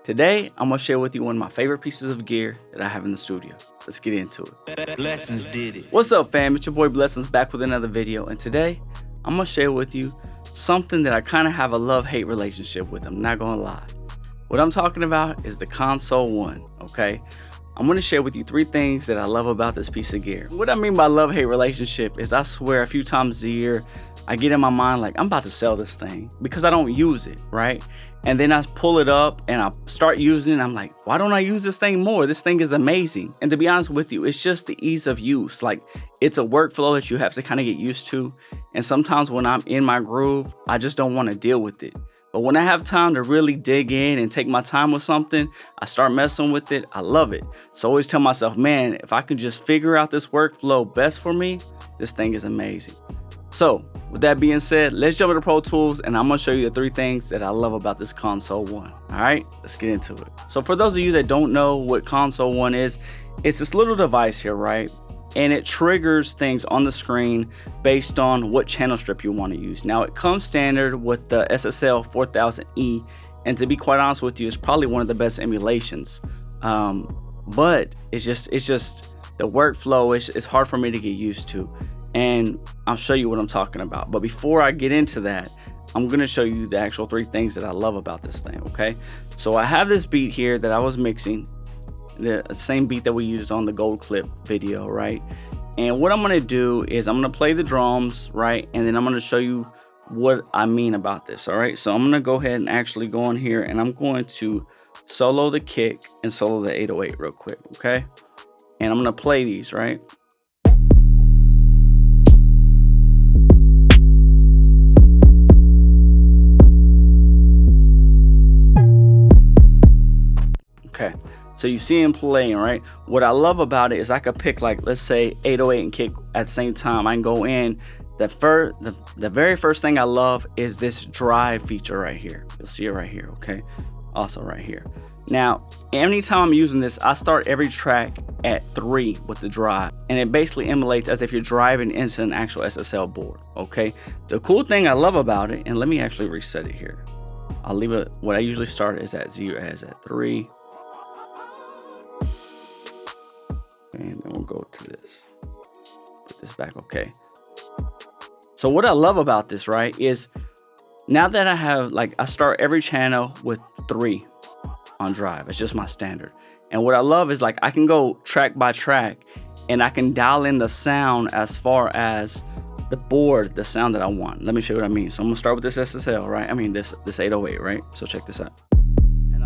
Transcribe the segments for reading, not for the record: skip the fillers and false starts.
Today, I'm gonna share with you one of my favorite pieces of gear that I have in the studio. Let's get into it. Blessons did it. What's up, fam? It's your boy Blessons back with another video, and today I'm gonna share with you something that I kind of have a love-hate relationship with. I'm not gonna lie. What I'm talking about is the Console 1, okay? I'm gonna share with you 3 things that I love about this piece of gear. What I mean by love-hate relationship is I swear a few times a year, I get in my mind like I'm about to sell this thing because I don't use it, right? And then I pull it up and I start using it. I'm like, why don't I use this thing more? This thing is amazing. And to be honest with you, it's just the ease of use. Like, it's a workflow that you have to kind of get used to. And sometimes when I'm in my groove, I just don't want to deal with it. But when I have time to really dig in and take my time with something, I start messing with it. I love it. So I always tell myself, man, if I can just figure out this workflow best for me, this thing is amazing. So with that being said, let's jump into Pro Tools and I'm gonna show you the 3 things that I love about this Console 1. All right, let's get into it. So for those of you that don't know what Console 1 is, it's this little device here, right? And it triggers things on the screen based on what channel strip you want to use. Now it comes standard with the SSL 4000E, and to be quite honest with you, it's probably one of the best emulations. But it's just the workflow is hard for me to get used to. And I'll show you what I'm talking about. But before I get into that, I'm gonna show you the actual 3 things that I love about this thing, okay? So I have this beat here that I was mixing, the same beat that we used on the gold clip video, right? And what I'm gonna do is I'm gonna play the drums, right? And then I'm gonna show you what I mean about this, all right? So I'm gonna go ahead and actually go on here and I'm going to solo the kick and solo the 808 real quick, okay? And I'm gonna play these, right? Okay, so you see him playing, right? What I love about it is I could pick, like, let's say 808 and kick at the same time. I can go in. The very first thing I love is this drive feature right here. You'll see it right here, okay? Also right here. Now, anytime I'm using this, I start every track at 3 with the drive. And it basically emulates as if you're driving into an actual SSL board, okay? The cool thing I love about it, and let me actually reset it here. I'll leave it, what I usually start is at 0, as at 3. And then we'll go to this, put this back, okay. So what I love about this, right, is now that I have, like, I start every channel with 3 on drive. It's just my standard. And what I love is, like, I can go track by track and I can dial in the sound as far as the board, the sound that I want. Let me show you what I mean. So I'm gonna start with this SSL, right? I mean, this 808, right? So check this out.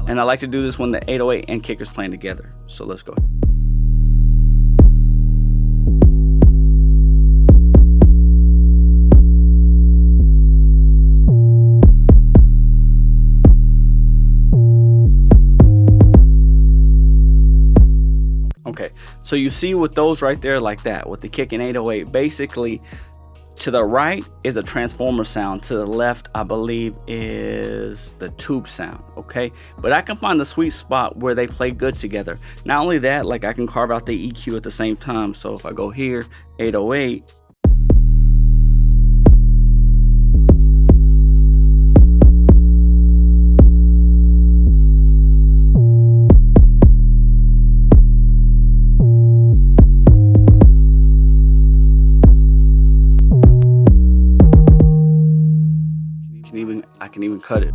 And I like to do this when the 808 and kicker's playing together. So let's go. Okay, so you see with those right there like that, with the kick and 808, basically to the right is a transformer sound, to the left I believe is the tube sound, okay? But I can find the sweet spot where they play good together. Not only that, like, I can carve out the EQ at the same time. So if I go here, 808, I can even cut it.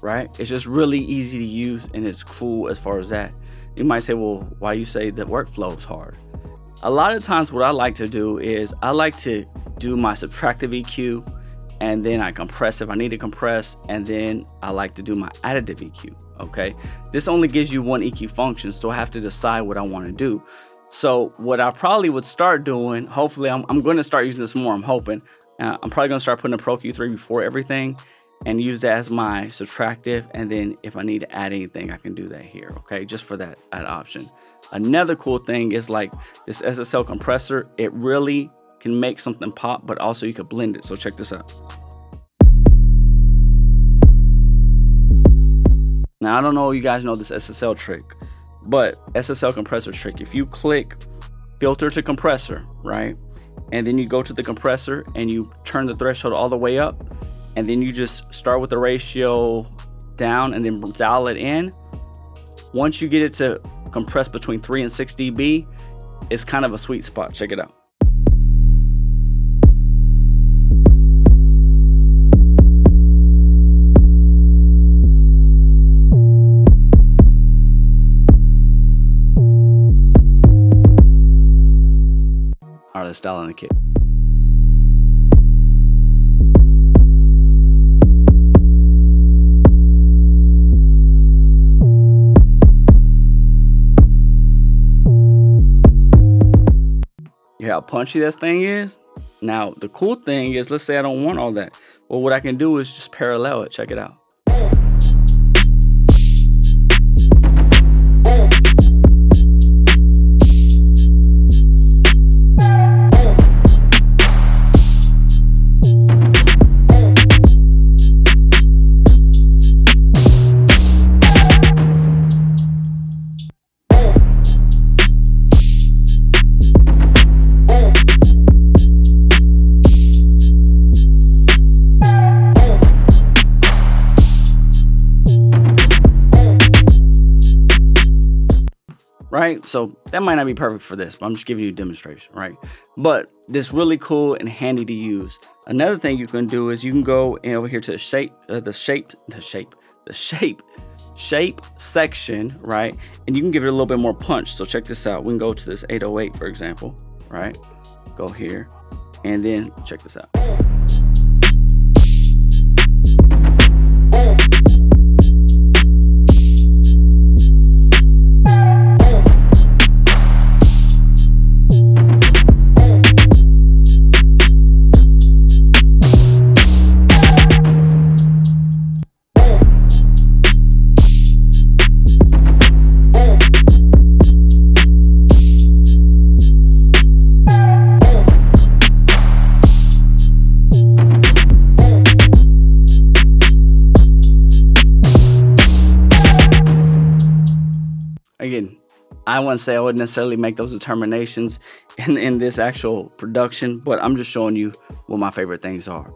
Right? It's just really easy to use and it's cool as far as that. You might say, well, why you say the workflow is hard? A lot of times what I like to do is I like to do my subtractive EQ, and then I compress if I need to compress, and then I like to do my additive EQ, okay? This only gives you one EQ function, so I have to decide what I want to do. So what I probably would start doing, hopefully I'm going to start using this more, I'm hoping. I'm probably going to start putting a Pro Q3 before everything and use that as my subtractive, and then if I need to add anything, I can do that here, okay? Just for that add option. Another cool thing is, like, this SSL compressor, it really can make something pop, but also you could blend it. So check this out. Now, I don't know if you guys know this SSL trick, But SSL compressor trick, if you click filter to compressor, right, and then you go to the compressor and you turn the threshold all the way up, and then you just start with the ratio down and then dial it in. Once you get it to compress between 3 and 6 dB, it's kind of a sweet spot. Check it out. All right, let's dial in the kick. You hear how punchy this thing is? Now, the cool thing is, let's say I don't want all that. Well, what I can do is just parallel it. Check it out. Right, so that might not be perfect for this, but I'm just giving you a demonstration, right? But this really cool and handy to use. Another thing you can do is you can go over here to the shape section, right? And you can give it a little bit more punch. So check this out. We can go to this 808, for example, right? Go here, and then check this out. Again, I wouldn't say I would necessarily make those determinations in this actual production, but I'm just showing you what my favorite things are.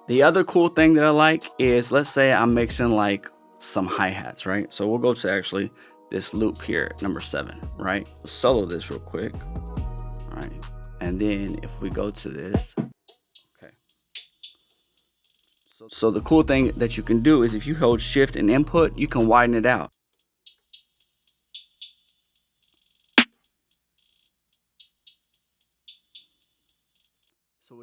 The other cool thing that I like is, let's say I'm mixing like some hi-hats, right? So we'll go to actually this loop here, number 7, right? We'll solo this real quick, all right? And then if we go to this, okay. So the cool thing that you can do is if you hold shift and input, you can widen it out.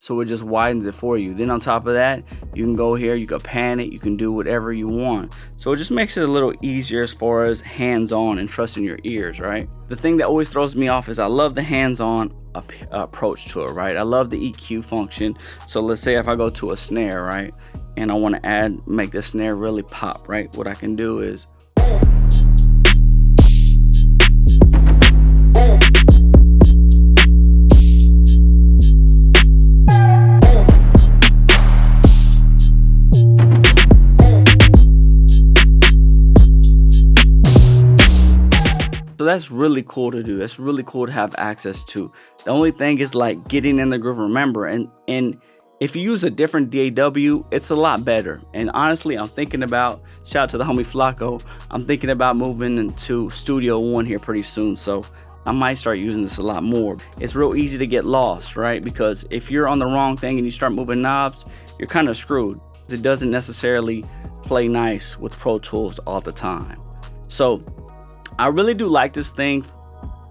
So it just widens it for you. Then on top of that, you can go here, you can pan it, you can do whatever you want. So it just makes it a little easier as far as hands-on and trusting your ears, right? The thing that always throws me off is I love the hands-on approach to it, right? I love the EQ function. So let's say if I go to a snare, right? And I want to make the snare really pop, right? What I can do is so that's really cool to do. That's really cool to have access to. The only thing is like getting in the groove, remember, and if you use a different DAW, it's a lot better. And honestly, I'm thinking about, shout out to the homie Flacco, I'm thinking about moving into Studio One here pretty soon. So I might start using this a lot more. It's real easy to get lost, right? Because if you're on the wrong thing and you start moving knobs, you're kind of screwed. It doesn't necessarily play nice with Pro Tools all the time. So I really do like this thing,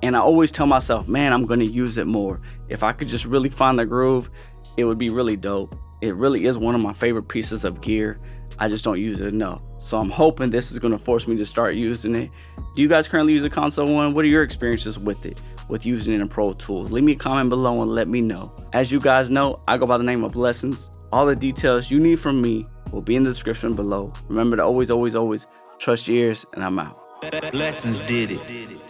and I always tell myself, man, I'm gonna use it more. If I could just really find the groove, it would be really dope. It really is one of my favorite pieces of gear. I just don't use it enough. So I'm hoping this is gonna force me to start using it. Do you guys currently use a Console One? What are your experiences with it, with using it in Pro Tools? Leave me a comment below and let me know. As you guys know, I go by the name of Blessons. All the details you need from me will be in the description below. Remember to always trust your ears, and I'm out. Blessings did it.